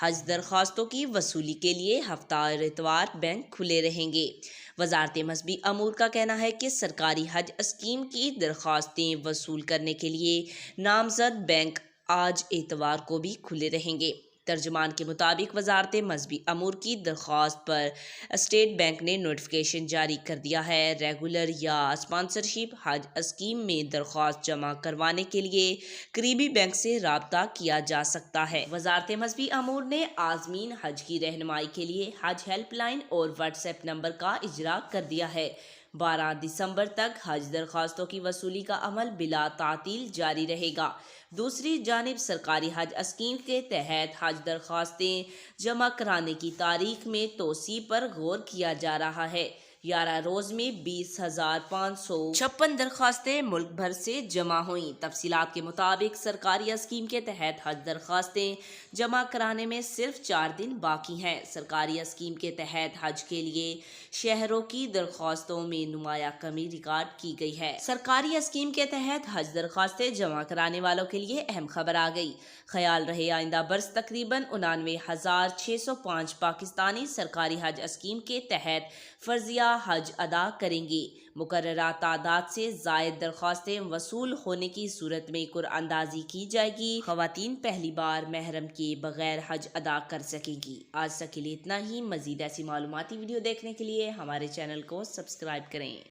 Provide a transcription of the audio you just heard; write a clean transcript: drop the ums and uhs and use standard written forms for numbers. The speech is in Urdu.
حج درخواستوں کی وصولی کے لیے ہفتہ اور اتوار بینک کھلے رہیں گے۔ وزارت مذہبی امور کا کہنا ہے کہ سرکاری حج اسکیم کی درخواستیں وصول کرنے کے لیے نامزد بینک آج اتوار کو بھی کھلے رہیں گے۔ ترجمان کے مطابق وزارت مذہبی امور کی درخواست پر اسٹیٹ بینک نے نوٹیفکیشن جاری کر دیا ہے۔ ریگولر یا اسپانسرشپ حج اسکیم میں درخواست جمع کروانے کے لیے قریبی بینک سے رابطہ کیا جا سکتا ہے۔ وزارت مذہبی امور نے عازمین حج کی رہنمائی کے لیے حج ہیلپ لائن اور واٹس ایپ نمبر کا اجرا کر دیا ہے۔ 12 دسمبر تک حج درخواستوں کی وصولی کا عمل بلا تعطیل جاری رہے گا۔ دوسری جانب سرکاری حج اسکیم کے تحت حج درخواستیں جمع کرانے کی تاریخ میں توسیع پر غور کیا جا رہا ہے۔ 11 روز میں 20,556 درخواستیں ملک بھر سے جمع ہوئیں۔ تفصیلات کے مطابق سرکاری اسکیم کے تحت حج درخواستیں جمع کرانے میں صرف 4 دن باقی ہیں۔ سرکاری اسکیم کے تحت حج کے لیے شہروں کی درخواستوں میں نمایاں کمی ریکارڈ کی گئی ہے۔ سرکاری اسکیم کے تحت حج درخواستیں جمع کرانے والوں کے لیے اہم خبر آ گئی۔ خیال رہے آئندہ برس تقریباً 99,605 پاکستانی سرکاری حج اسکیم کے تحت فرضیہ حج ادا کریں گے۔ مقررہ تعداد سے زائد درخواستیں وصول ہونے کی صورت میں قرعہ اندازی کی جائے گی۔ خواتین پہلی بار محرم کے بغیر حج ادا کر سکیں گی۔ آج تک کے لیے اتنا ہی۔ مزید ایسی معلوماتی ویڈیو دیکھنے کے لیے ہمارے چینل کو سبسکرائب کریں۔